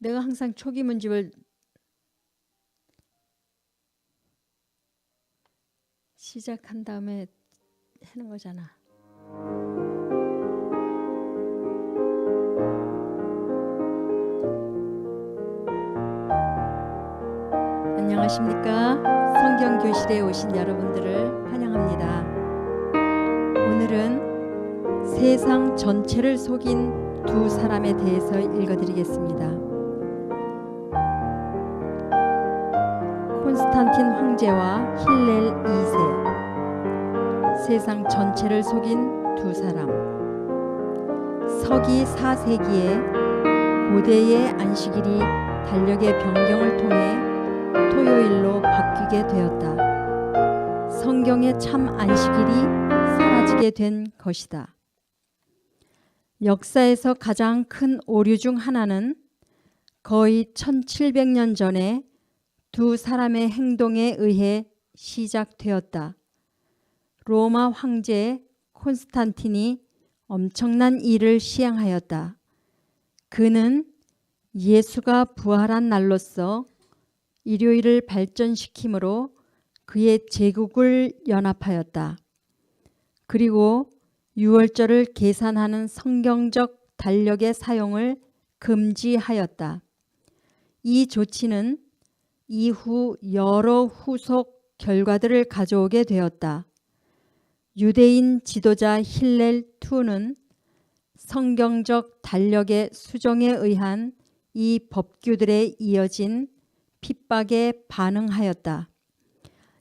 내가 항상 초기 문집을 시작한 다음에 하는 거잖아. 안녕하십니까? 성경교실에 오신 여러분들을 환영합니다. 오늘은 세상 전체를 속인 두 사람에 대해서 읽어드리겠습니다. 콘스탄틴 황제와 힐렐 2세. 세상 전체를 속인 두 사람. 서기 4세기에 고대의 안식일이 달력의 변경을 통해 토요일로 바뀌게 되었다. 성경의 참 안식일이 사라지게 된 것이다. 역사에서 가장 큰 오류 중 하나는 거의 1700년 전에 두 사람의 행동에 의해 시작되었다. 로마 황제 콘스탄틴이 엄청난 일을 시행하였다. 그는 예수가 부활한 날로서 일요일을 발전시킴으로 그의 제국을 연합하였다. 그리고 유월절을 계산하는 성경적 달력의 사용을 금지하였다. 이 조치는 이후 여러 후속 결과들을 가져오게 되었다. 유대인 지도자 힐렐 II는 성경적 달력의 수정에 의한 이 법규들에 이어진 핍박에 반응하였다.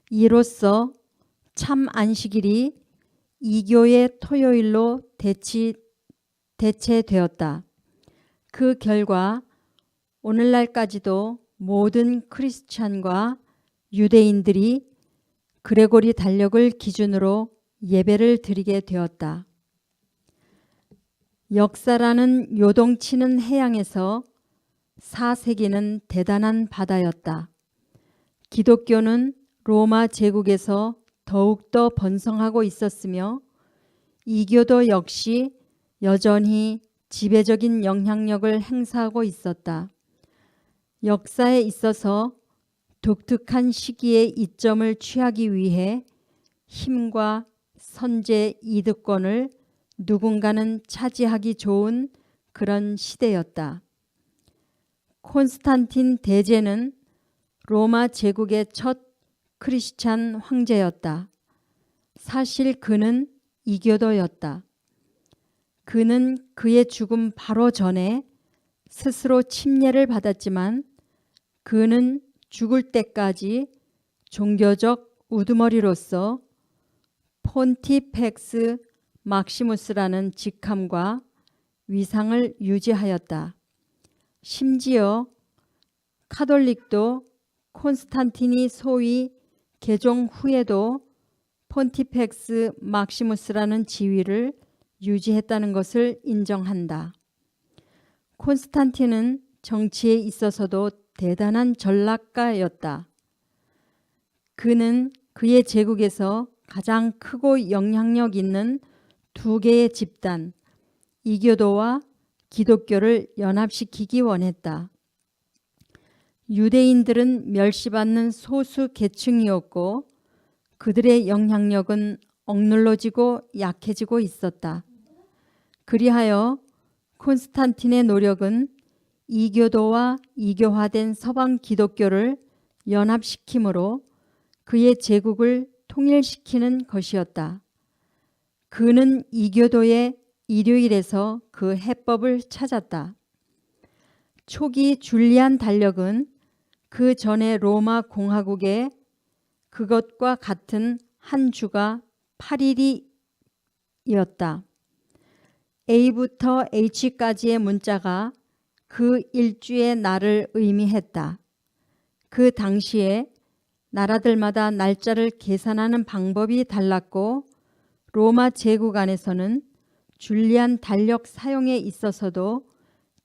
이로써 참 안식일이 이교의 토요일로 대체되었다. 그 결과 오늘날까지도 모든 크리스찬과 유대인들이 그레고리 달력을 기준으로 예배를 드리게 되었다. 역사라는 요동치는 해양에서 4세기는 대단한 바다였다. 기독교는 로마 제국에서 더욱더 번성하고 있었으며 이교도 역시 여전히 지배적인 영향력을 행사하고 있었다. 역사에 있어서 독특한 시기에 이점을 취하기 위해 힘과 선제 이득권을 누군가는 차지하기 좋은 그런 시대였다. 콘스탄틴 대제는 로마 제국의 첫 크리스찬 황제였다. 사실 그는 이교도였다. 그는 그의 죽음 바로 전에 스스로 침례를 받았지만 그는 죽을 때까지 종교적 우두머리로서 폰티펙스 막시무스라는 직함과 위상을 유지하였다. 심지어 카톨릭도 콘스탄틴이 소위 개종 후에도 폰티펙스 막시무스라는 지위를 유지했다는 것을 인정한다. 콘스탄틴은 정치에 있어서도 대단한 전략가였다. 그는 그의 제국에서 가장 크고 영향력 있는 두 개의 집단, 이교도와 기독교를 연합시키기 원했다. 유대인들은 멸시받는 소수 계층이었고 그들의 영향력은 억눌러지고 약해지고 있었다. 그리하여 콘스탄틴의 노력은 이교도와 이교화된 서방 기독교를 연합시키므로 그의 제국을 통일시키는 것이었다. 그는 이교도의 일요일에서 그 해법을 찾았다. 초기 줄리안 달력은 그 전에 로마 공화국의 그것과 같은 한 주가 8일이었다. A부터 H까지의 문자가 그 일주의 날을 의미했다. 그 당시에 나라들마다 날짜를 계산하는 방법이 달랐고 로마 제국 안에서는 줄리안 달력 사용에 있어서도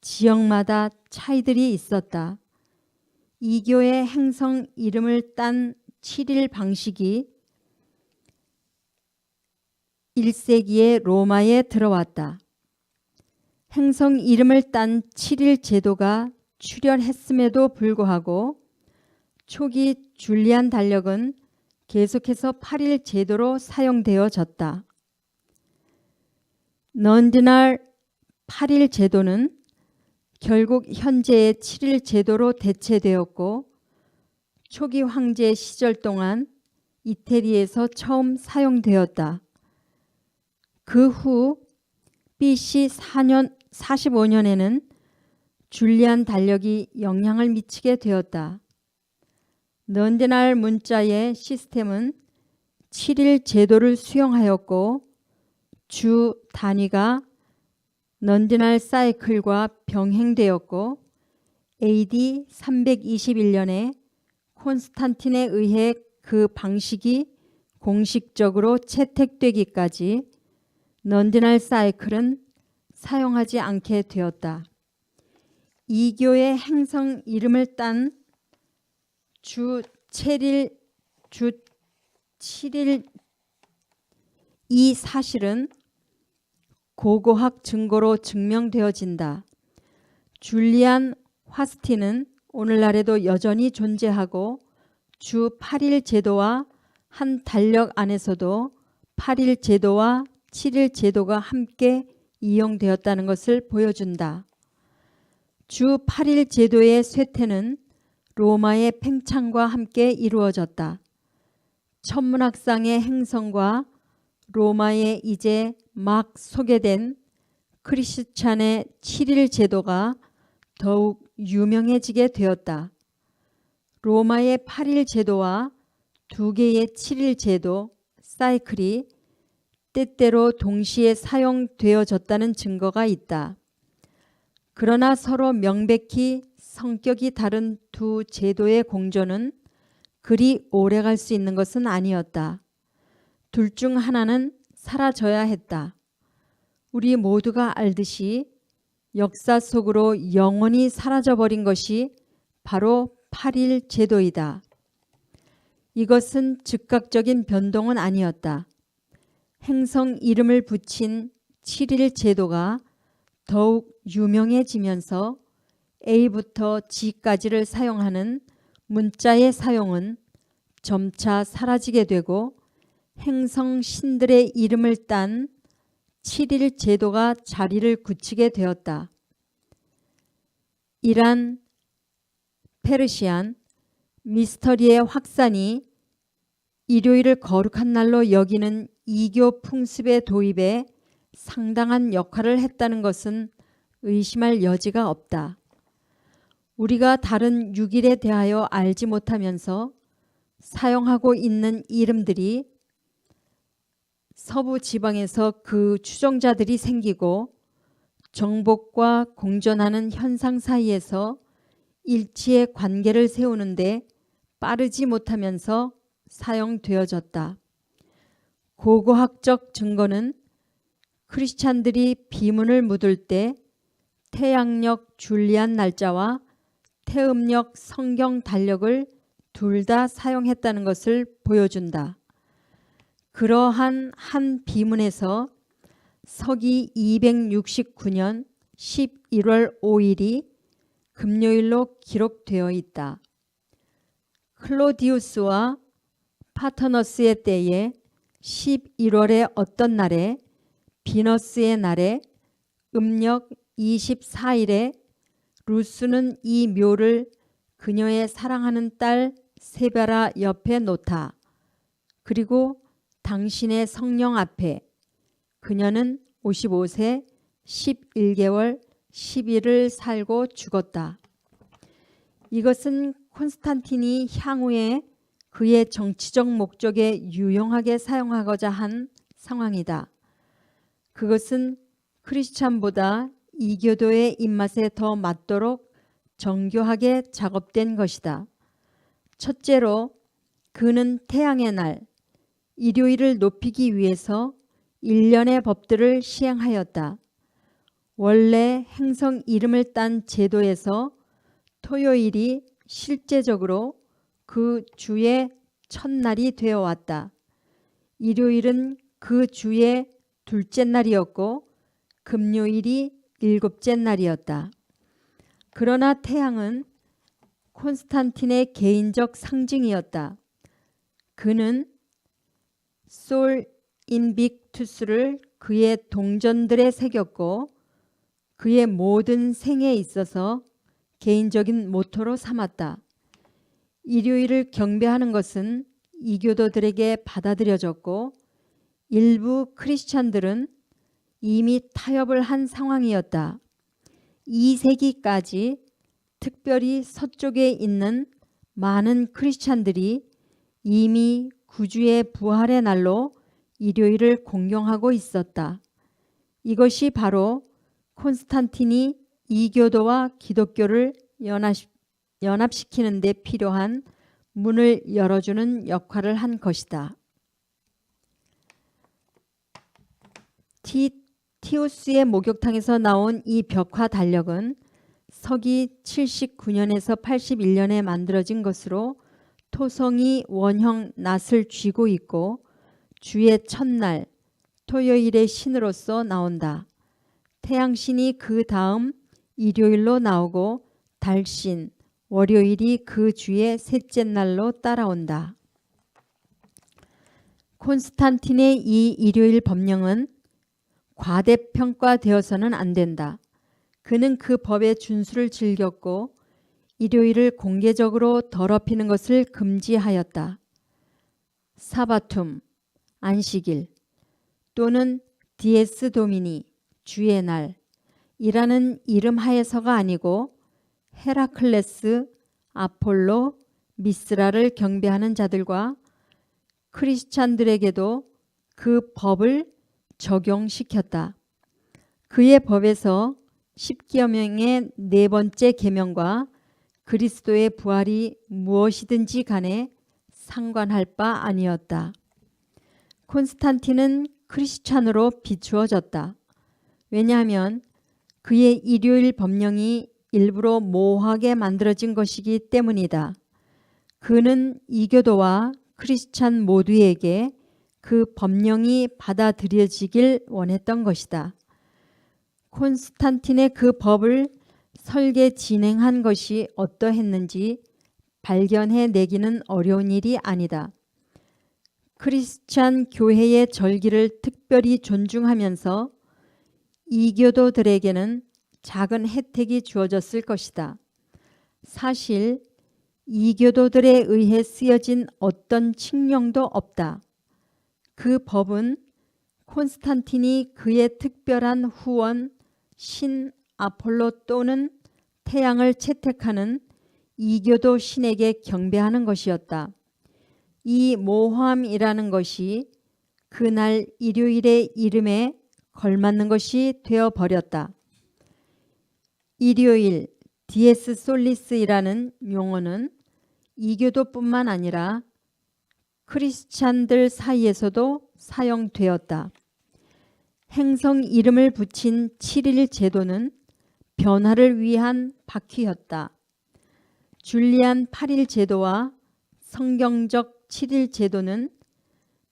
지역마다 차이들이 있었다. 이교의 행성 이름을 딴 7일 방식이 1세기에 로마에 들어왔다. 행성 이름을 딴 7일 제도가 출현했음에도 불구하고 초기 줄리안 달력은 계속해서 8일 제도로 사용되어졌다. 넌디날 8일 제도는 결국 현재의 7일 제도로 대체되었고 초기 황제 시절 동안 이태리에서 처음 사용되었다. 그 후 BC 45년에는 줄리안 달력이 영향을 미치게 되었다. 넌디날 문자의 시스템은 7일 제도를 수용하였고 주 단위가 넌디날 사이클과 병행되었고 AD 321년에 콘스탄틴에 의해 그 방식이 공식적으로 채택되기까지 넌디날 사이클은 사용하지 않게 되었다. 이교의 행성 이름을 딴 주 7일 이 사실은 고고학 증거로 증명되어진다. 줄리안 화스틴은 오늘날에도 여전히 존재하고 주 8일 제도와 한 달력 안에서도 8일 제도와 7일 제도가 함께 이용되었다는 것을 보여준다. 주 8일 제도의 쇠퇴는 로마의 팽창과 함께 이루어졌다. 천문학상의 행성과 로마에 이제 막 소개된 크리스찬의 7일 제도가 더욱 유명해지게 되었다. 로마의 8일 제도와 두 개의 7일 제도, 사이클이 때때로 동시에 사용되어졌다는 증거가 있다. 그러나 서로 명백히 성격이 다른 두 제도의 공존은 그리 오래갈 수 있는 것은 아니었다. 둘 중 하나는 사라져야 했다. 우리 모두가 알듯이 역사 속으로 영원히 사라져버린 것이 바로 8일 제도이다. 이것은 즉각적인 변동은 아니었다. 행성 이름을 붙인 7일 제도가 더욱 유명해지면서 A부터 G까지를 사용하는 문자의 사용은 점차 사라지게 되고 행성 신들의 이름을 딴 7일 제도가 자리를 굳히게 되었다. 이란 페르시안 미스터리의 확산이 일요일을 거룩한 날로 여기는 이교 풍습의 도입에 상당한 역할을 했다는 것은 의심할 여지가 없다. 우리가 다른 6일에 대하여 알지 못하면서 사용하고 있는 이름들이 서부 지방에서 그 추종자들이 생기고 정복과 공존하는 현상 사이에서 일치의 관계를 세우는데 빠르지 못하면서 사용되어졌다. 고고학적 증거는 크리스찬들이 비문을 묻을 때 태양력 줄리안 날짜와 태음력 성경 달력을 둘 다 사용했다는 것을 보여준다. 그러한 한 비문에서 서기 269년 11월 5일이 금요일로 기록되어 있다. 클로디우스와 파터너스의 때에 11월의 어떤 날에 비너스의 날에 음력 24일에 루스는 이 묘를 그녀의 사랑하는 딸 세베라 옆에 놓다. 그리고 당신의 성령 앞에 그녀는 55세 11개월 10일을 살고 죽었다. 이것은 콘스탄틴이 향후에 그의 정치적 목적에 유용하게 사용하고자 한 상황이다. 그것은 크리스찬보다 이교도의 입맛에 더 맞도록 정교하게 작업된 것이다. 첫째로 그는 태양의 날, 일요일을 높이기 위해서 일련의 법들을 시행하였다. 원래 행성 이름을 딴 제도에서 토요일이 실제적으로 그 주의 첫날이 되어 왔다. 일요일은 그 주의 둘째 날이었고 금요일이 일곱째 날이었다. 그러나 태양은 콘스탄틴의 개인적 상징이었다. 그는 솔 인빅투스를 그의 동전들에 새겼고 그의 모든 생에 있어서 개인적인 모토로 삼았다. 일요일을 경배하는 것은 이교도들에게 받아들여졌고 일부 크리스찬들은 이미 타협을 한 상황이었다. 2세기까지 특별히 서쪽에 있는 많은 크리스찬들이 이미 구주의 부활의 날로 일요일을 공경하고 있었다. 이것이 바로 콘스탄틴이 이교도와 기독교를 연합시키는 데 필요한 문을 열어주는 역할을 한 것이다. 티우스의 목욕탕에서 나온 이 벽화 달력은 서기 79년에서 81년에 만들어진 것으로 토성이 원형 낫을 쥐고 있고 주의 첫날 토요일의 신으로서 나온다. 태양신이 그 다음 일요일로 나오고 달신, 월요일이 그 주의 셋째 날로 따라온다. 콘스탄틴의 이 일요일 법령은 과대평가되어서는 안 된다. 그는 그 법의 준수를 즐겼고 일요일을 공개적으로 더럽히는 것을 금지하였다. 사바툼, 안식일 또는 디에스 도미니, 주의 날이라는 이름 하에서가 아니고 헤라클레스, 아폴로, 미스라를 경배하는 자들과 크리스찬들에게도 그 법을 적용시켰다. 그의 법에서 십계명의 네 번째 계명과 그리스도의 부활이 무엇이든지 간에 상관할 바 아니었다. 콘스탄틴은 크리스찬으로 비추어졌다. 왜냐하면 그의 일요일 법령이 일부러 모호하게 만들어진 것이기 때문이다. 그는 이교도와 크리스찬 모두에게 그 법령이 받아들여지길 원했던 것이다. 콘스탄틴의 그 법을 설계 진행한 것이 어떠했는지 발견해내기는 어려운 일이 아니다. 크리스찬 교회의 절기를 특별히 존중하면서 이교도들에게는 작은 혜택이 주어졌을 것이다. 사실 이교도들에 의해 쓰여진 어떤 칙령도 없다. 그 법은 콘스탄틴이 그의 특별한 후원 신 아폴로 또는 태양을 채택하는 이교도 신에게 경배하는 것이었다. 이 모호함이라는 것이 그날 일요일의 이름에 걸맞는 것이 되어버렸다. 일요일 디에스 솔리스이라는 용어는 이교도뿐만 아니라 크리스찬들 사이에서도 사용되었다. 행성 이름을 붙인 7일 제도는 변화를 위한 바퀴였다. 줄리안 8일 제도와 성경적 7일 제도는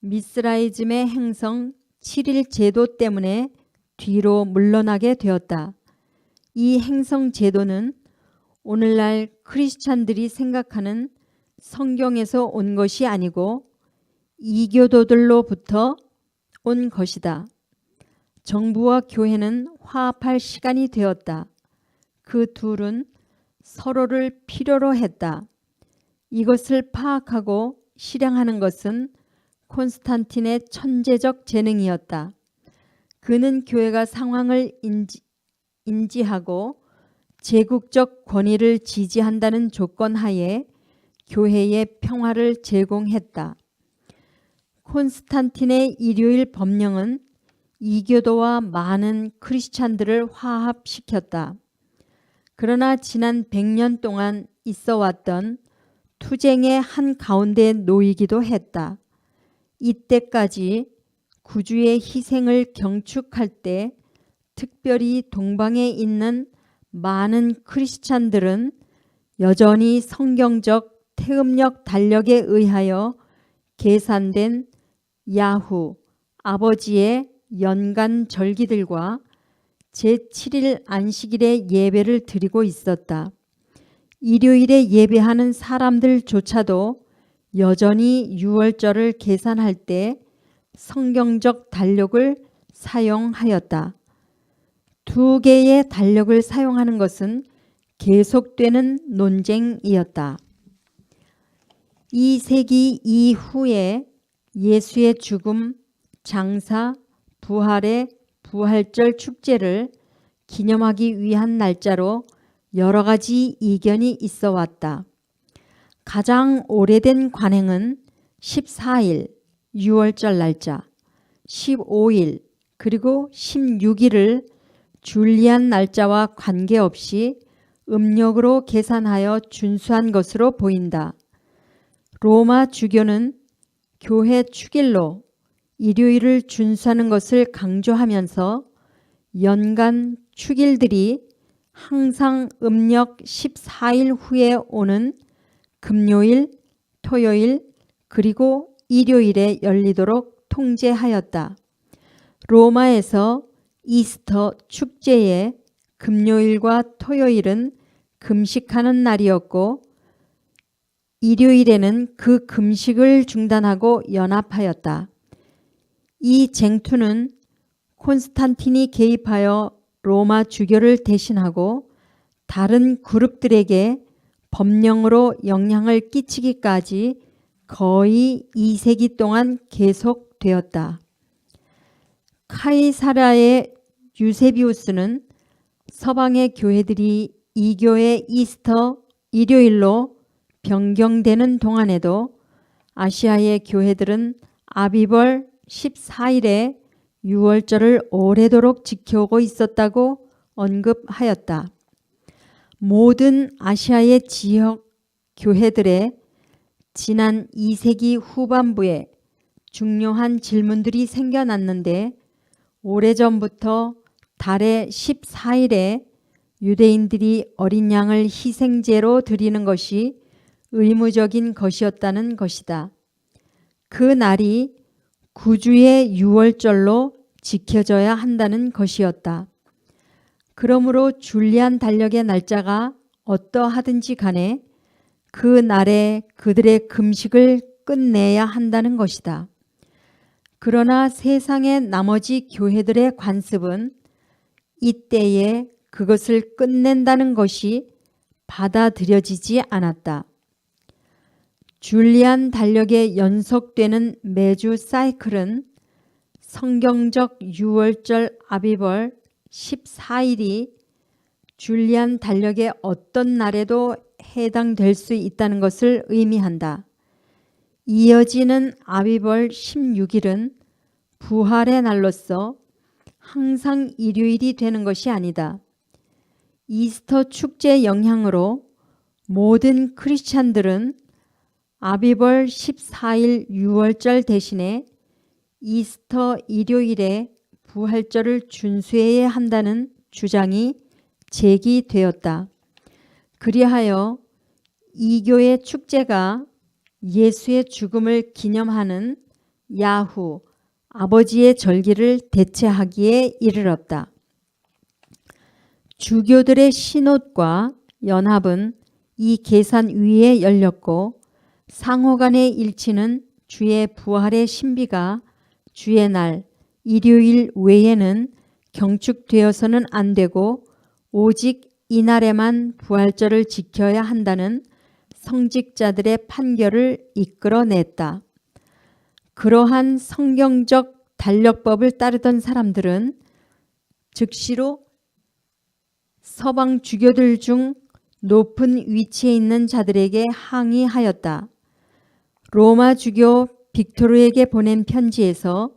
미스라이즘의 행성 7일 제도 때문에 뒤로 물러나게 되었다. 이 행성 제도는 오늘날 크리스찬들이 생각하는 성경에서 온 것이 아니고 이교도들로부터 온 것이다. 정부와 교회는 화합할 시간이 되었다. 그 둘은 서로를 필요로 했다. 이것을 파악하고 실행하는 것은 콘스탄틴의 천재적 재능이었다. 그는 교회가 상황을 인지하고 제국적 권위를 지지한다는 조건 하에 교회에 평화를 제공했다. 콘스탄틴의 일요일 법령은 이교도와 많은 크리스찬들을 화합시켰다. 그러나 지난 100년 동안 있어 왔던 투쟁의 한가운데 놓이기도 했다. 이때까지 구주의 희생을 경축할 때 특별히 동방에 있는 많은 크리스찬들은 여전히 성경적 태음력 달력에 의하여 계산된 야후, 아버지의 연간 절기들과 제7일 안식일에 예배를 드리고 있었다. 일요일에 예배하는 사람들조차도 여전히 유월절을 계산할 때 성경적 달력을 사용하였다. 두 개의 달력을 사용하는 것은 계속되는 논쟁이었다. 2세기 이후에 예수의 죽음, 장사, 부활의 부활절 축제를 기념하기 위한 날짜로 여러 가지 이견이 있어 왔다. 가장 오래된 관행은 14일, 유월절 날짜, 15일, 그리고 16일을 줄리안 날짜와 관계없이 음력으로 계산하여 준수한 것으로 보인다. 로마 주교는 교회 축일로 일요일을 준수하는 것을 강조하면서 연간 축일들이 항상 음력 14일 후에 오는 금요일, 토요일, 그리고 일요일에 열리도록 통제하였다. 로마에서 이스터 축제의 금요일과 토요일은 금식하는 날이었고 일요일에는 그 금식을 중단하고 연합하였다. 이 쟁투는 콘스탄틴이 개입하여 로마 주교를 대신하고 다른 그룹들에게 법령으로 영향을 끼치기까지 거의 2세기 동안 계속되었다. 카이사라의 유세비우스는 서방의 교회들이 이교의 이스터 일요일로 변경되는 동안에도 아시아의 교회들은 아비벌 14일에 유월절을 오래도록 지켜오고 있었다고 언급하였다. 모든 아시아의 지역 교회들의 지난 2세기 후반부에 중요한 질문들이 생겨났는데 오래전부터 달의 14일에 유대인들이 어린 양을 희생제로 드리는 것이 의무적인 것이었다는 것이다. 그 날이 구주의 유월절로 지켜져야 한다는 것이었다. 그러므로 줄리안 달력의 날짜가 어떠하든지 간에 그 날에 그들의 금식을 끝내야 한다는 것이다. 그러나 세상의 나머지 교회들의 관습은 이때에 그것을 끝낸다는 것이 받아들여지지 않았다. 줄리안 달력에 연속되는 매주 사이클은 성경적 유월절 아비벌 14일이 줄리안 달력의 어떤 날에도 해당될 수 있다는 것을 의미한다. 이어지는 아비벌 16일은 부활의 날로서 항상 일요일이 되는 것이 아니다. 이스터 축제 영향으로 모든 크리스찬들은 아비벌 14일 유월절 대신에 이스터 일요일에 부활절을 준수해야 한다는 주장이 제기되었다. 그리하여 이교의 축제가 예수의 죽음을 기념하는 야후, 아버지의 절기를 대체하기에 이르렀다. 주교들의 신옷과 연합은 이 계산 위에 열렸고 상호 간의 일치는 주의 부활의 신비가 주의 날, 일요일 외에는 경축되어서는 안 되고 오직 이날에만 부활절을 지켜야 한다는 성직자들의 판결을 이끌어냈다. 그러한 성경적 달력법을 따르던 사람들은 즉시로 서방 주교들 중 높은 위치에 있는 자들에게 항의하였다. 로마 주교 빅토르에게 보낸 편지에서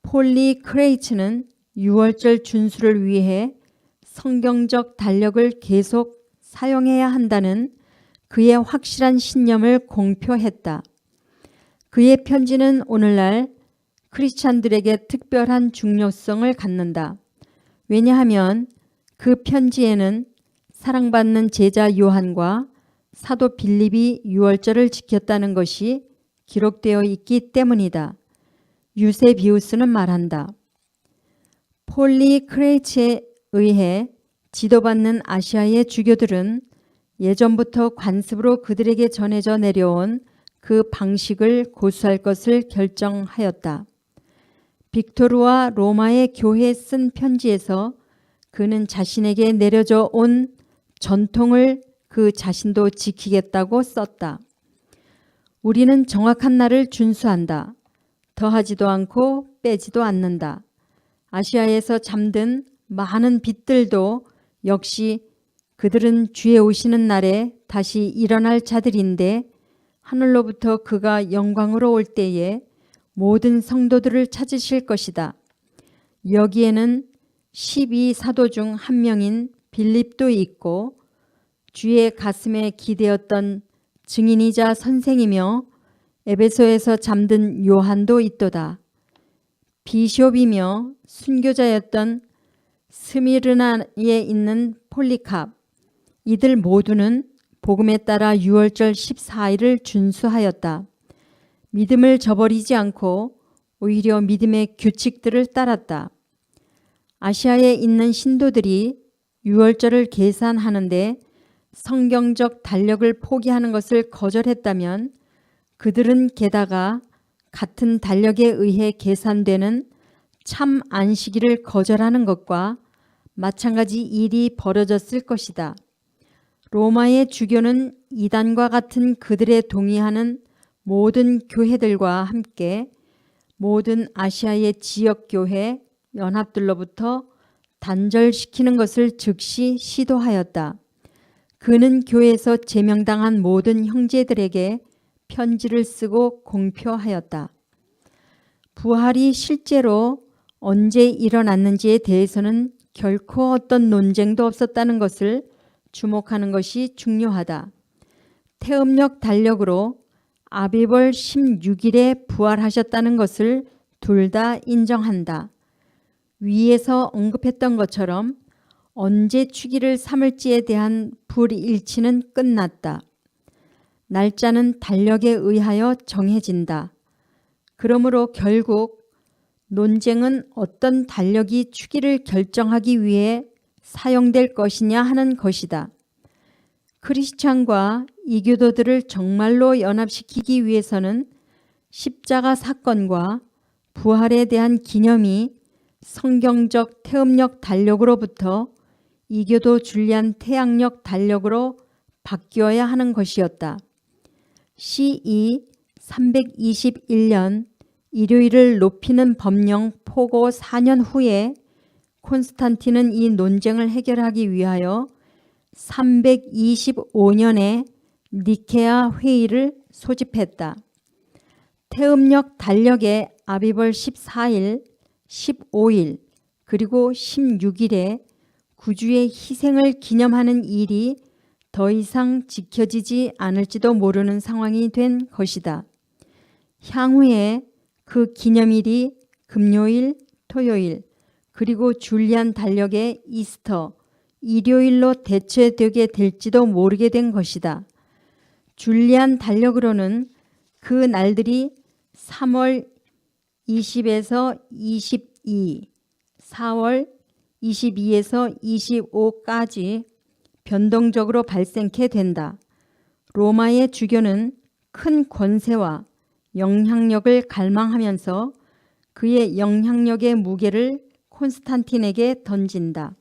폴리크레이츠는 유월절 준수를 위해 성경적 달력을 계속 사용해야 한다는 그의 확실한 신념을 공표했다. 그의 편지는 오늘날 크리스찬들에게 특별한 중요성을 갖는다. 왜냐하면 그 편지에는 사랑받는 제자 요한과 사도 빌립이 유월절을 지켰다는 것이 기록되어 있기 때문이다. 유세비우스는 말한다. 폴리크레이츠에 의해 지도받는 아시아의 주교들은 예전부터 관습으로 그들에게 전해져 내려온 그 방식을 고수할 것을 결정하였다. 빅토르와 로마의 교회에 쓴 편지에서 그는 자신에게 내려져 온 전통을 그 자신도 지키겠다고 썼다. 우리는 정확한 날을 준수한다. 더하지도 않고 빼지도 않는다. 아시아에서 잠든 많은 빛들도 역시 그들은 주의 오시는 날에 다시 일어날 자들인데 하늘로부터 그가 영광으로 올 때에 모든 성도들을 찾으실 것이다. 여기에는 12사도 중 한 명인 빌립도 있고 주의 가슴에 기대었던 증인이자 선생이며 에베소에서 잠든 요한도 있도다. 비숍이며 순교자였던 스미르나에 있는 폴리캅, 이들 모두는 복음에 따라 유월절 14일을 준수하였다. 믿음을 저버리지 않고 오히려 믿음의 규칙들을 따랐다. 아시아에 있는 신도들이 유월절을 계산하는데 성경적 달력을 포기하는 것을 거절했다면 그들은 게다가 같은 달력에 의해 계산되는 참 안식일을 거절하는 것과 마찬가지 일이 벌어졌을 것이다. 로마의 주교는 이단과 같은 그들에 동의하는 모든 교회들과 함께 모든 아시아의 지역교회 연합들로부터 단절시키는 것을 즉시 시도하였다. 그는 교회에서 제명당한 모든 형제들에게 편지를 쓰고 공표하였다. 부활이 실제로 언제 일어났는지에 대해서는 결코 어떤 논쟁도 없었다는 것을 주목하는 것이 중요하다. 태음력 달력으로 아비벌 16일에 부활하셨다는 것을 둘 다 인정한다. 위에서 언급했던 것처럼 언제 축일을 삼을지에 대한 불일치는 끝났다. 날짜는 달력에 의하여 정해진다. 그러므로 결국 논쟁은 어떤 달력이 축일을 결정하기 위해 사용될 것이냐 하는 것이다. 크리스찬과 이교도들을 정말로 연합시키기 위해서는 십자가 사건과 부활에 대한 기념이 성경적 태음력 달력으로부터 이교도 줄리안 태양력 달력으로 바뀌어야 하는 것이었다. CE 321년 일요일을 높이는 법령 포고 4년 후에 콘스탄틴은 이 논쟁을 해결하기 위하여 325년에 니케아 회의를 소집했다. 태음력 달력의 아비벌 14일, 15일, 그리고 16일에 구주의 희생을 기념하는 일이 더 이상 지켜지지 않을지도 모르는 상황이 된 것이다. 향후에 그 기념일이 금요일, 토요일, 그리고 줄리안 달력의 이스터, 일요일로 대체되게 될지도 모르게 된 것이다. 줄리안 달력으로는 그 날들이 3월 20에서 22, 4월 22에서 25까지 변동적으로 발생케 된다. 로마의 주교는 큰 권세와 영향력을 갈망하면서 그의 영향력의 무게를 콘스탄틴에게 던진다.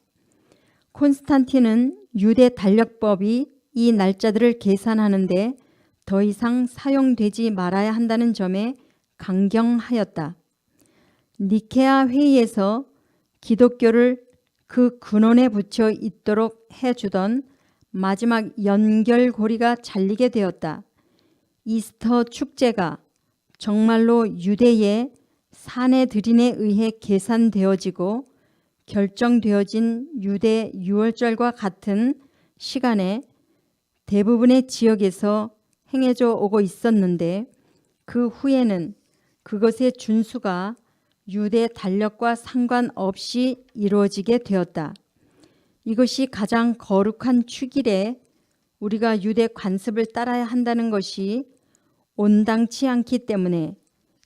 콘스탄틴은 유대 달력법이 이 날짜들을 계산하는데 더 이상 사용되지 말아야 한다는 점에 강경하였다. 니케아 회의에서 기독교를 그 근원에 붙여 있도록 해주던 마지막 연결고리가 잘리게 되었다. 이스터 축제가 정말로 유대의 사내들인에 의해 계산되어지고 결정되어진 유대 유월절과 같은 시간에 대부분의 지역에서 행해져 오고 있었는데 그 후에는 그것의 준수가 유대 달력과 상관없이 이루어지게 되었다. 이것이 가장 거룩한 축일에 우리가 유대 관습을 따라야 한다는 것이 온당치 않기 때문에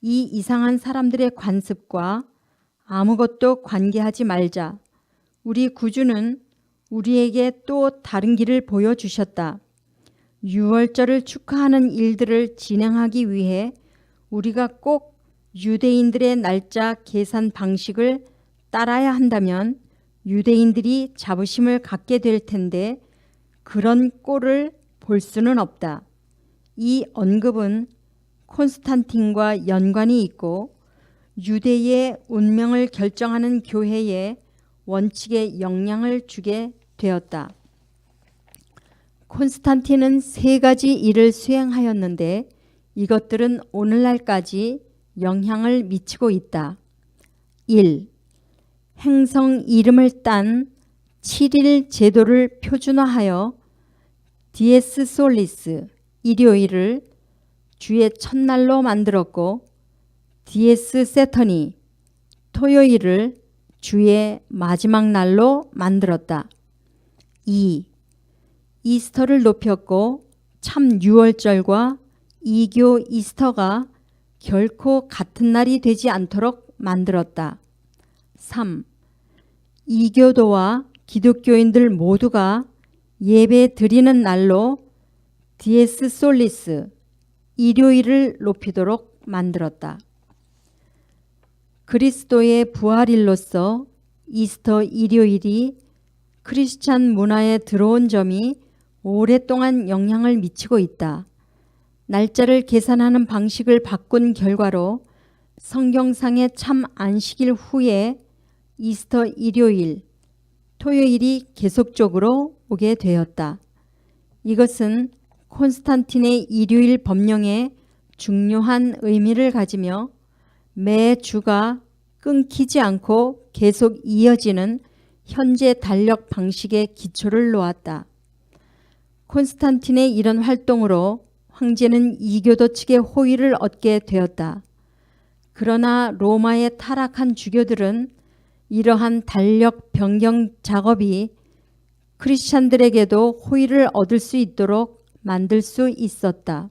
이 이상한 사람들의 관습과 아무것도 관계하지 말자. 우리 구주는 우리에게 또 다른 길을 보여주셨다. 유월절을 축하하는 일들을 진행하기 위해 우리가 꼭 유대인들의 날짜 계산 방식을 따라야 한다면 유대인들이 자부심을 갖게 될 텐데 그런 꼴을 볼 수는 없다. 이 언급은 콘스탄틴과 연관이 있고 유대의 운명을 결정하는 교회의 원칙에 영향을 주게 되었다. 콘스탄틴은 3가지 일을 수행하였는데 이것들은 오늘날까지 영향을 미치고 있다. 1. 행성 이름을 딴 7일 제도를 표준화하여 디에스 솔리스 일요일을 주의 첫날로 만들었고 디에스 세터니 토요일을 주의 마지막 날로 만들었다. 2. 이스터를 높였고 참 유월절과 이교 이스터가 결코 같은 날이 되지 않도록 만들었다. 3. 이교도와 기독교인들 모두가 예배 드리는 날로 디에스 솔리스 일요일을 높이도록 만들었다. 그리스도의 부활일로서 이스터 일요일이 크리스찬 문화에 들어온 점이 오랫동안 영향을 미치고 있다. 날짜를 계산하는 방식을 바꾼 결과로 성경상의 참 안식일 후에 이스터 일요일, 토요일이 계속적으로 오게 되었다. 이것은 콘스탄틴의 일요일 법령에 중요한 의미를 가지며 매 주가 끊기지 않고 계속 이어지는 현재 달력 방식의 기초를 놓았다. 콘스탄틴의 이런 활동으로 황제는 이교도 측의 호의를 얻게 되었다. 그러나 로마에 타락한 주교들은 이러한 달력 변경 작업이 크리스찬들에게도 호의를 얻을 수 있도록 만들 수 있었다.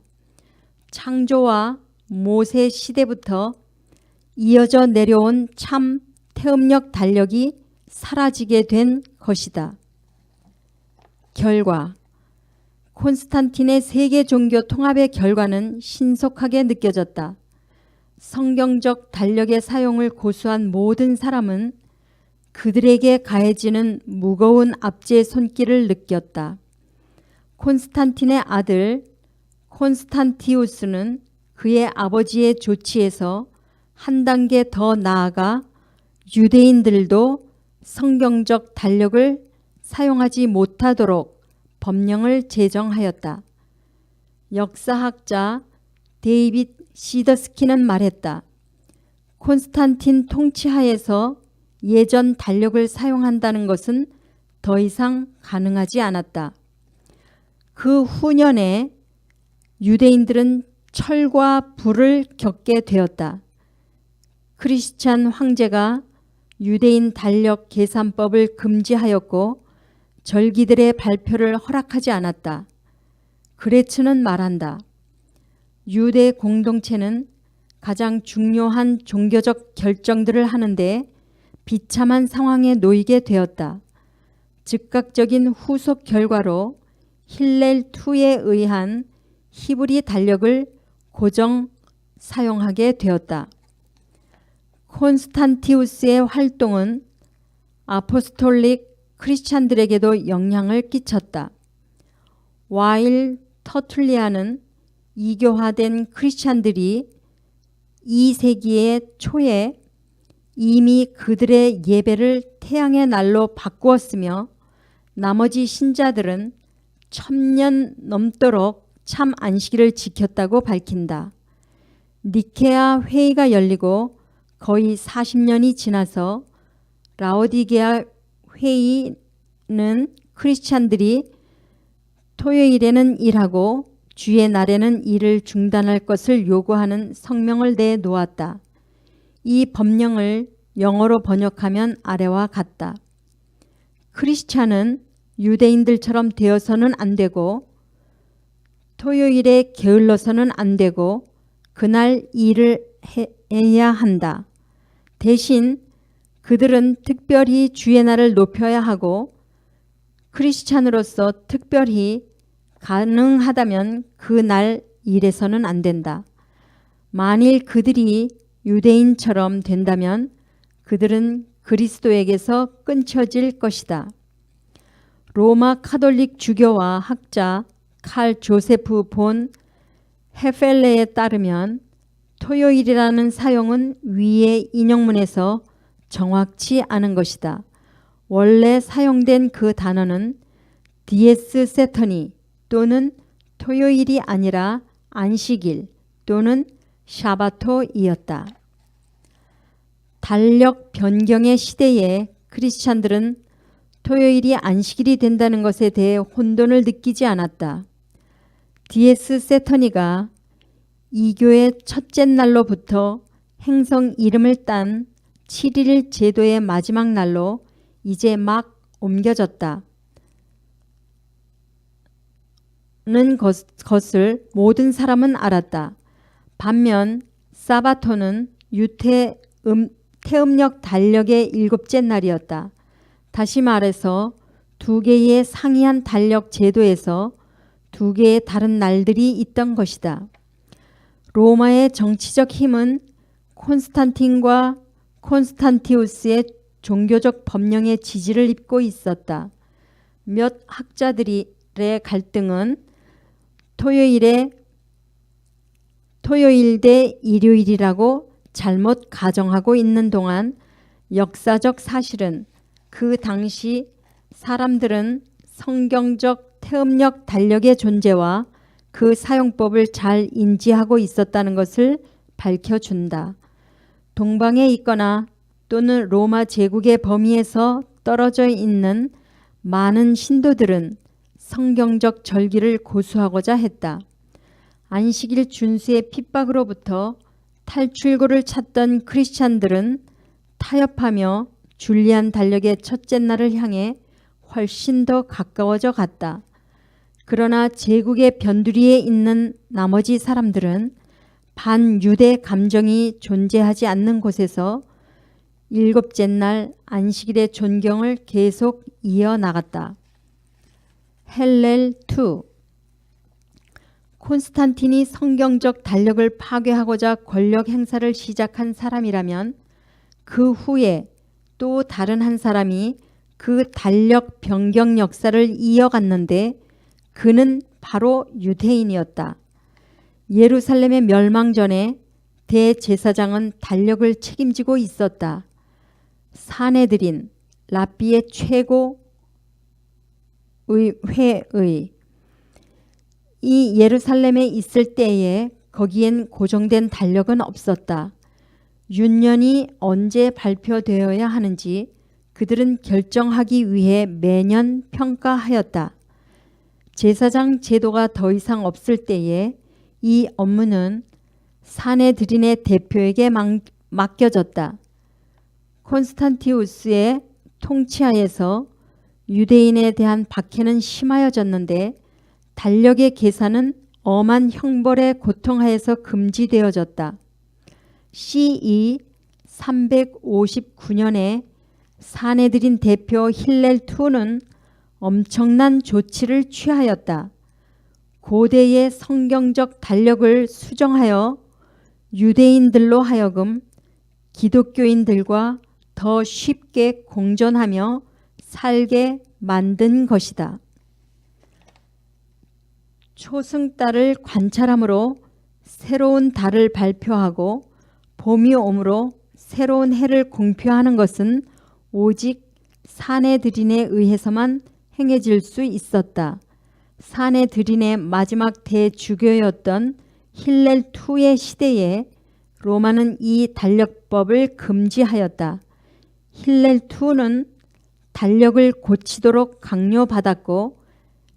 창조와 모세 시대부터 이어져 내려온 참 태음력 달력이 사라지게 된 것이다. 결과 콘스탄틴의 세계 종교 통합의 결과는 신속하게 느껴졌다. 성경적 달력의 사용을 고수한 모든 사람은 그들에게 가해지는 무거운 압제의 손길을 느꼈다. 콘스탄틴의 아들 콘스탄티우스는 그의 아버지의 조치에서 한 단계 더 나아가 유대인들도 성경적 달력을 사용하지 못하도록 법령을 제정하였다. 역사학자 데이빗 시더스키는 말했다. 콘스탄틴 통치하에서 예전 달력을 사용한다는 것은 더 이상 가능하지 않았다. 그 후년에 유대인들은 철과 불을 겪게 되었다. 크리스찬 황제가 유대인 달력 계산법을 금지하였고 절기들의 발표를 허락하지 않았다. 그레츠는 말한다. 유대 공동체는 가장 중요한 종교적 결정들을 하는데 비참한 상황에 놓이게 되었다. 즉각적인 후속 결과로 힐렐 2에 의한 히브리 달력을 고정 사용하게 되었다. 콘스탄티우스의 활동은 아포스톨릭 크리스찬들에게도 영향을 끼쳤다. 와일 터툴리안은 이교화된 크리스찬들이 2세기의 초에 이미 그들의 예배를 태양의 날로 바꾸었으며 나머지 신자들은 1000년 넘도록 참 안식일을 지켰다고 밝힌다. 니케아 회의가 열리고 거의 40년이 지나서 라오디게아 회의는 크리스찬들이 토요일에는 일하고 주의 날에는 일을 중단할 것을 요구하는 성명을 내놓았다. 이 법령을 영어로 번역하면 아래와 같다. 크리스찬은 유대인들처럼 되어서는 안 되고 토요일에 게을러서는 안 되고 그날 일을 해야 한다. 대신 그들은 특별히 주의 날을 높여야 하고 크리스찬으로서 특별히 가능하다면 그 날 일해서는 안 된다. 만일 그들이 유대인처럼 된다면 그들은 그리스도에게서 끊쳐질 것이다. 로마 카톨릭 주교와 학자 칼 조세프 본 헤펠레에 따르면 토요일이라는 사용은 위의 인용문에서 정확치 않은 것이다. 원래 사용된 그 단어는 디에스 세터니 또는 토요일이 아니라 안식일 또는 샤바토이었다. 달력 변경의 시대에 크리스찬들은 토요일이 안식일이 된다는 것에 대해 혼돈을 느끼지 않았다. 디에스 세터니가 이교의 첫째 날로부터 행성 이름을 딴 7일 제도의 마지막 날로 이제 막 옮겨졌다. 는 것을 모든 사람은 알았다. 반면 사바토는 태음력 달력의 7째 날이었다. 다시 말해서 두 개의 상이한 달력 제도에서 두 개의 다른 날들이 있던 것이다. 로마의 정치적 힘은 콘스탄틴과 콘스탄티우스의 종교적 법령의 지지를 입고 있었다. 몇 학자들의 갈등은 토요일 대 일요일이라고 잘못 가정하고 있는 동안 역사적 사실은 그 당시 사람들은 성경적 태음력 달력의 존재와 그 사용법을 잘 인지하고 있었다는 것을 밝혀준다. 동방에 있거나 또는 로마 제국의 범위에서 떨어져 있는 많은 신도들은 성경적 절기를 고수하고자 했다. 안식일 준수의 핍박으로부터 탈출구를 찾던 크리스찬들은 타협하며 줄리안 달력의 첫째 날을 향해 훨씬 더 가까워져 갔다. 그러나 제국의 변두리에 있는 나머지 사람들은 반유대 감정이 존재하지 않는 곳에서 7째 날 안식일의 존경을 계속 이어나갔다. 헬렐 2. 콘스탄틴이 성경적 달력을 파괴하고자 권력 행사를 시작한 사람이라면 그 후에 또 다른 한 사람이 그 달력 변경 역사를 이어갔는데 그는 바로 유대인이었다. 예루살렘의 멸망 전에 대제사장은 달력을 책임지고 있었다. 사내들인 랍비의 최고 회의 이 예루살렘에 있을 때에 거기엔 고정된 달력은 없었다. 윤년이 언제 발표되어야 하는지 그들은 결정하기 위해 매년 평가하였다. 제사장 제도가 더 이상 없을 때에 이 업무는 사내들인의 대표에게 맡겨졌다. 콘스탄티우스의 통치하에서 유대인에 대한 박해는 심하여졌는데 달력의 계산은 엄한 형벌의 고통하에서 금지되어졌다. CE 359년에 사내들인 대표 힐렐 II는 엄청난 조치를 취하였다. 고대의 성경적 달력을 수정하여 유대인들로 하여금 기독교인들과 더 쉽게 공존하며 살게 만든 것이다. 초승달을 관찰함으로 새로운 달을 발표하고 봄이 오므로 새로운 해를 공표하는 것은 오직 사내들인에 의해서만 행해질 수 있었다. 사내들인의 마지막 대주교였던 힐렐 II의 시대에 로마는 이 달력법을 금지하였다. 힐렐 II는 달력을 고치도록 강요받았고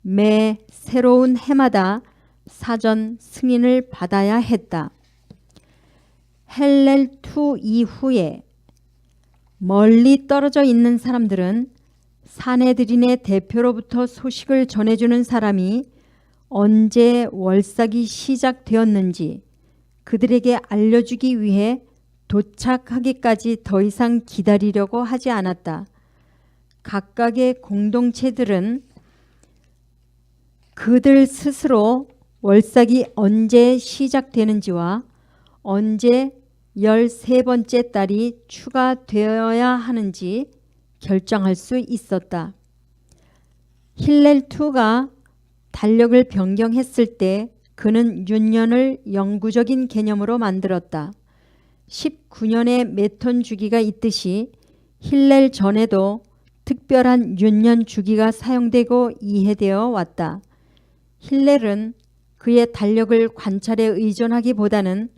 매 새로운 해마다 사전 승인을 받아야 했다. 힐렐 II 이후에 멀리 떨어져 있는 사람들은 사내들인의 대표로부터 소식을 전해주는 사람이 언제 월삭이 시작되었는지 그들에게 알려주기 위해 도착하기까지 더 이상 기다리려고 하지 않았다. 각각의 공동체들은 그들 스스로 월삭이 언제 시작되는지와 언제 13번째 달이 추가되어야 하는지 결정할 수 있었다. 힐렐2가 달력을 변경했을 때 그는 윤년을 영구적인 개념으로 만들었다. 19년의 메톤 주기가 있듯이 힐렐 전에도 특별한 윤년 주기가 사용되고 이해되어 왔다. 힐렐은 그의 달력을 관찰에 의존하기보다는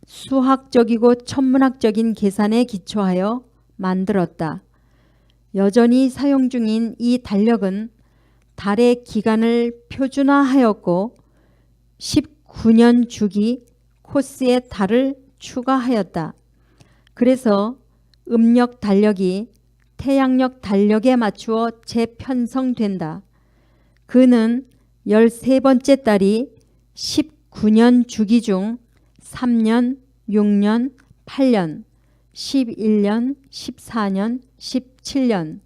수학적이고 천문학적인 계산에 기초하여 만들었다. 여전히 사용 중인 이 달력은 달의 기간을 표준화하였고 19년 주기 코스의 달을 추가하였다. 그래서 음력 달력이 태양력 달력에 맞추어 재편성된다. 그는 13번째 달이 19년 주기 중 3년, 6년, 8년, 11년, 14년, 17년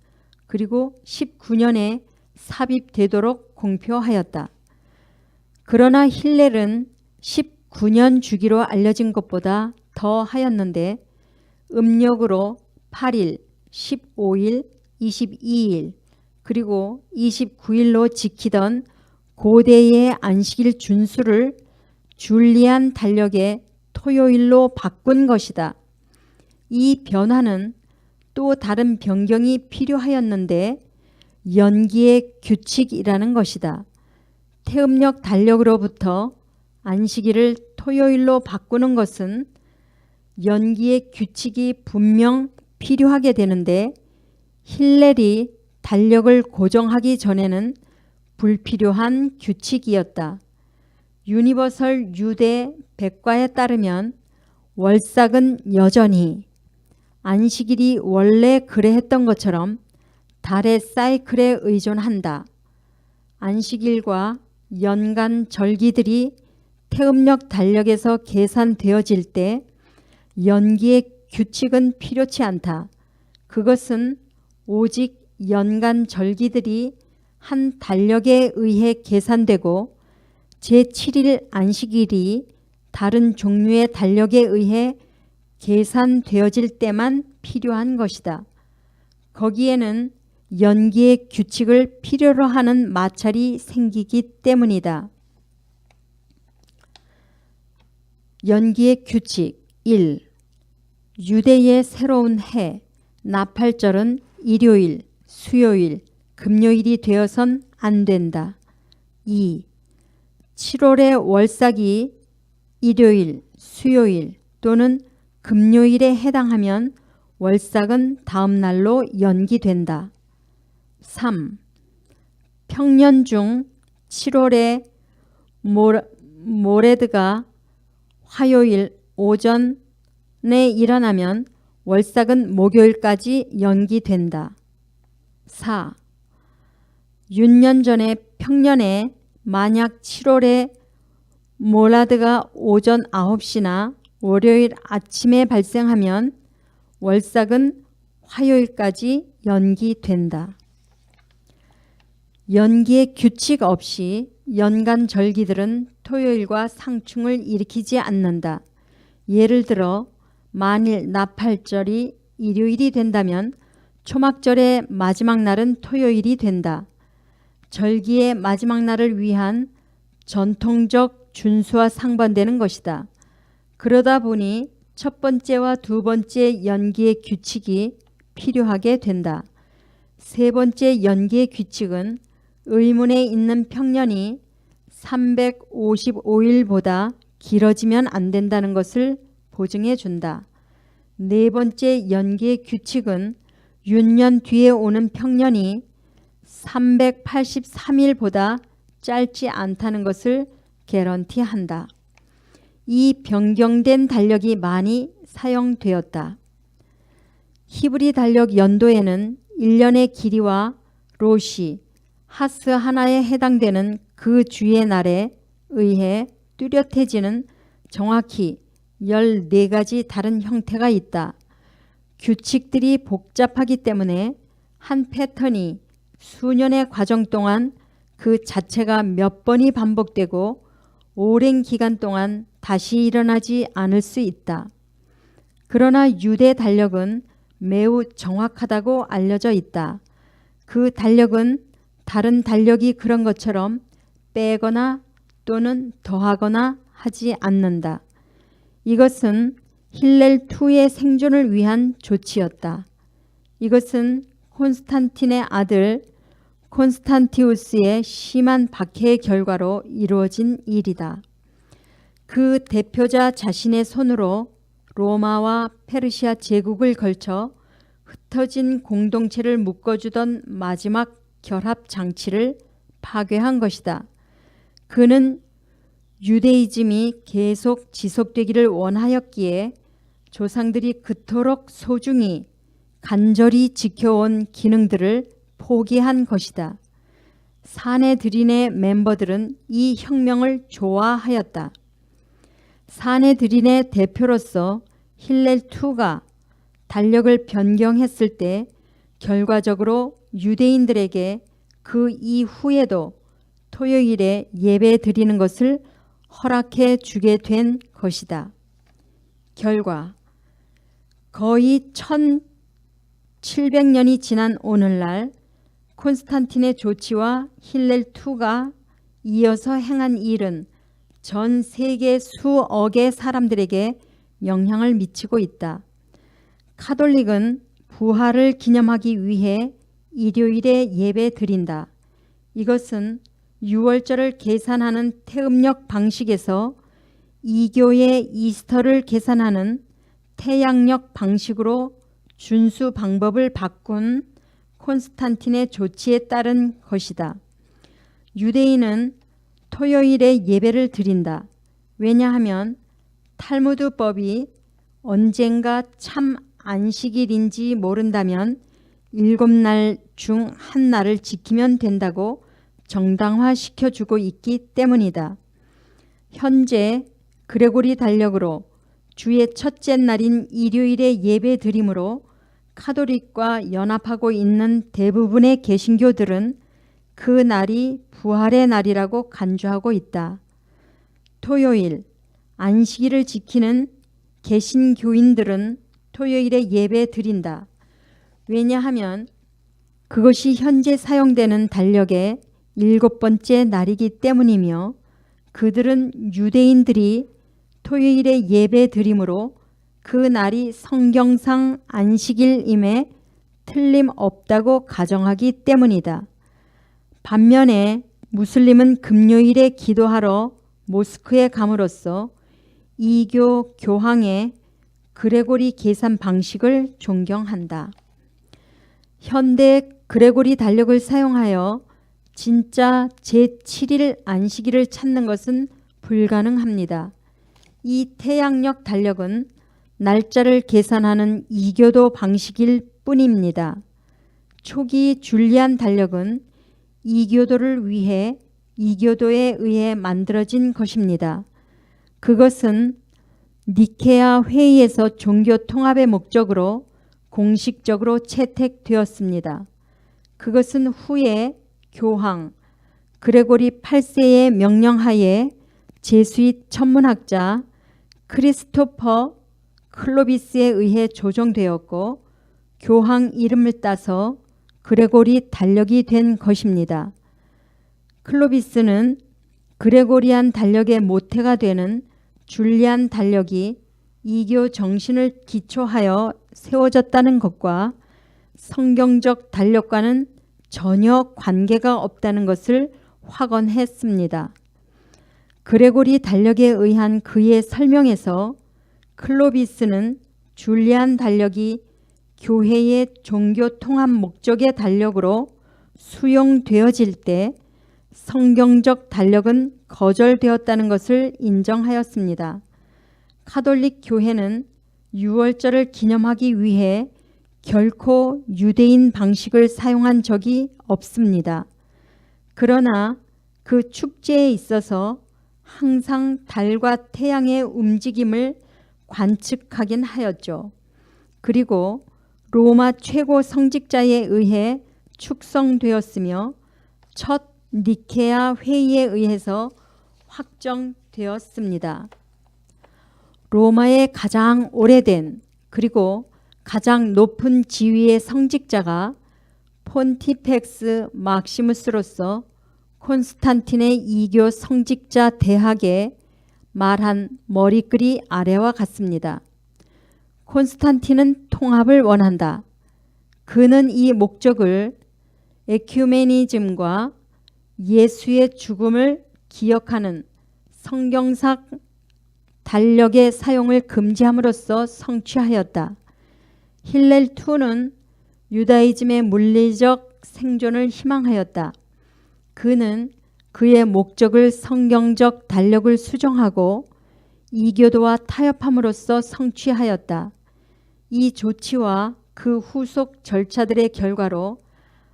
그리고 19년에 삽입되도록 공표하였다. 그러나 힐렐은 19년 주기로 알려진 것보다 더 하였는데 음력으로 8일, 15일, 22일 그리고 29일로 지키던 고대의 안식일 준수를 줄리안 달력의 토요일로 바꾼 것이다. 이 변화는 또 다른 변경이 필요하였는데 연기의 규칙이라는 것이다. 태음력 달력으로부터 안식일을 토요일로 바꾸는 것은 연기의 규칙이 분명 필요하게 되는데 힐렐이 달력을 고정하기 전에는 불필요한 규칙이었다. 유니버설 유대 백과에 따르면 월삭은 여전히 안식일이 원래 그래 했던 것처럼 달의 사이클에 의존한다. 안식일과 연간 절기들이 태음력 달력에서 계산되어질 때 연기의 규칙은 필요치 않다. 그것은 오직 연간 절기들이 한 달력에 의해 계산되고 제7일 안식일이 다른 종류의 달력에 의해 계산되어질 때만 필요한 것이다. 거기에는 연기의 규칙을 필요로 하는 마찰이 생기기 때문이다. 연기의 규칙 1. 유대의 새로운 해, 나팔절은 일요일, 수요일, 금요일이 되어선 안 된다. 2. 7월의 월삭이 일요일, 수요일 또는 금요일에 해당하면 월삭은 다음 날로 연기된다. 3. 평년 중 7월에 모레드가 화요일 오전에 일어나면 월삭은 목요일까지 연기된다. 4. 윤년 전의 평년에 만약 7월에 몰라드가 오전 9시나 월요일 아침에 발생하면 월삭은 화요일까지 연기된다. 연기의 규칙 없이 연간 절기들은 토요일과 상충을 일으키지 않는다. 예를 들어 만일 나팔절이 일요일이 된다면 초막절의 마지막 날은 토요일이 된다. 절기의 마지막 날을 위한 전통적 준수와 상반되는 것이다. 그러다 보니 첫 번째와 두 번째 연기의 규칙이 필요하게 된다. 세 번째 연기의 규칙은 의문에 있는 평년이 355일보다 길어지면 안 된다는 것을 보증해 준다. 네 번째 연기의 규칙은 윤년 뒤에 오는 평년이 383일보다 짧지 않다는 것을 개런티한다. 이 변경된 달력이 많이 사용되었다. 히브리 달력 연도에는 1년의 길이와 로시, 하스 하나에 해당되는 그 주의 날에 의해 뚜렷해지는 정확히 14가지 다른 형태가 있다. 규칙들이 복잡하기 때문에 한 패턴이 수년의 과정 동안 그 자체가 몇 번이 반복되고 오랜 기간 동안 다시 일어나지 않을 수 있다. 그러나 유대 달력은 매우 정확하다고 알려져 있다. 그 달력은 다른 달력이 그런 것처럼 빼거나 또는 더하거나 하지 않는다. 이것은 힐렐2의 생존을 위한 조치였다. 이것은 콘스탄틴의 아들 콘스탄티우스의 심한 박해의 결과로 이루어진 일이다. 그 대표자 자신의 손으로 로마와 페르시아 제국을 걸쳐 흩어진 공동체를 묶어주던 마지막 결합 장치를 파괴한 것이다. 그는 유대이즘이 계속 지속되기를 원하였기에 조상들이 그토록 소중히 간절히 지켜온 기능들을 포기한 것이다. 사내들인의 멤버들은 이 혁명을 좋아하였다. 사내들인의 대표로서 힐렐2가 달력을 변경했을 때 결과적으로 유대인들에게 그 이후에도 토요일에 예배 드리는 것을 허락해 주게 된 것이다. 결과 거의 1700년이 지난 오늘날 콘스탄틴의 조치와 힐렐2가 이어서 행한 일은 전 세계 수억의 사람들에게 영향을 미치고 있다. 카톨릭은 부활을 기념하기 위해 일요일에 예배 드린다. 이것은 유월절을 계산하는 태음력 방식에서 이교의 이스터를 계산하는 태양력 방식으로 준수 방법을 바꾼 콘스탄틴의 조치에 따른 것이다. 유대인은 토요일에 예배를 드린다. 왜냐하면 탈무드법이 언젠가 참 안식일인지 모른다면 7날 중 한 날을 지키면 된다고 정당화시켜주고 있기 때문이다. 현재 그레고리 달력으로 주의 첫째 날인 일요일에 예배 드림으로 카톨릭과 연합하고 있는 대부분의 개신교들은 그 날이 부활의 날이라고 간주하고 있다. 토요일, 안식일을 지키는 개신교인들은 토요일에 예배 드린다. 왜냐하면 그것이 현재 사용되는 달력의 7번째 날이기 때문이며 그들은 유대인들이 토요일에 예배 드림으로 그 날이 성경상 안식일임에 틀림없다고 가정하기 때문이다. 반면에 무슬림은 금요일에 기도하러 모스크에 감으로써 이교 교황의 그레고리 계산 방식을 존경한다. 현대 그레고리 달력을 사용하여 진짜 제7일 안식일을 찾는 것은 불가능합니다. 이 태양력 달력은 날짜를 계산하는 이교도 방식일 뿐입니다. 초기 줄리안 달력은 이교도를 위해 이교도에 의해 만들어진 것입니다. 그것은 니케아 회의에서 종교 통합의 목적으로 공식적으로 채택되었습니다. 그것은 후에 교황 그레고리 8세의 명령하에 제수잇 천문학자 크리스토퍼 클로비스에 의해 조정되었고 교황 이름을 따서 그레고리 달력이 된 것입니다. 클로비스는 그레고리안 달력의 모태가 되는 줄리안 달력이 이교 정신을 기초하여 세워졌다는 것과 성경적 달력과는 전혀 관계가 없다는 것을 확언했습니다. 그레고리 달력에 의한 그의 설명에서 클로비스는 줄리안 달력이 교회의 종교 통합 목적의 달력으로 수용되어질 때 성경적 달력은 거절되었다는 것을 인정하였습니다. 카톨릭 교회는 유월절을 기념하기 위해 결코 유대인 방식을 사용한 적이 없습니다. 그러나 그 축제에 있어서 항상 달과 태양의 움직임을 관측하긴 하였죠. 그리고 로마 최고 성직자에 의해 축성되었으며 첫 니케아 회의에 의해서 확정되었습니다. 로마의 가장 오래된 그리고 가장 높은 지위의 성직자가 폰티펙스 막시무스로서 콘스탄틴의 이교 성직자 대학에 말한 머리글이 아래와 같습니다. 콘스탄틴은 통합을 원한다. 그는 이 목적을 에큐메니즘과 예수의 죽음을 기억하는 성경상 달력의 사용을 금지함으로써 성취하였다. 힐렐 II 유다이즘의 물리적 생존을 희망하였다. 그는 그의 목적을 성경적 달력을 수정하고 이교도와 타협함으로써 성취하였다. 이 조치와 그 후속 절차들의 결과로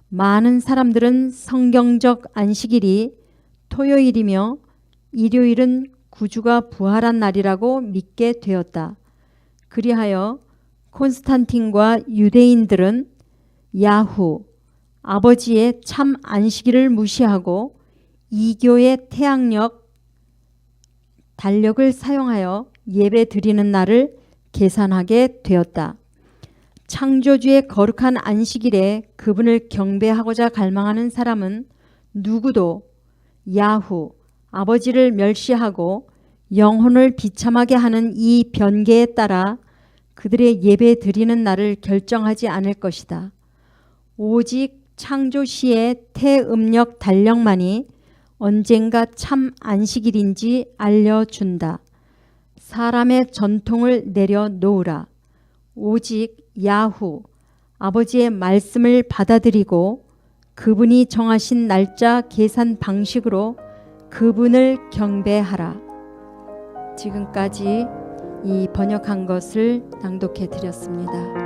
많은 사람들은 성경적 안식일이 토요일이며 일요일은 구주가 부활한 날이라고 믿게 되었다. 그리하여 콘스탄틴과 유대인들은 야후, 아버지의 참 안식일을 무시하고 이교의 태양력 달력을 사용하여 예배 드리는 날을 계산하게 되었다. 창조주의 거룩한 안식일에 그분을 경배하고자 갈망하는 사람은 누구도 야후, 아버지를 멸시하고 영혼을 비참하게 하는 이 변개에 따라 그들의 예배 드리는 날을 결정하지 않을 것이다. 오직 창조시의 태음력 달력만이 언젠가 참 안식일인지 알려준다. 사람의 전통을 내려놓으라. 오직 야후, 아버지의 말씀을 받아들이고 그분이 정하신 날짜 계산 방식으로 그분을 경배하라. 지금까지 이 번역한 것을 낭독해 드렸습니다.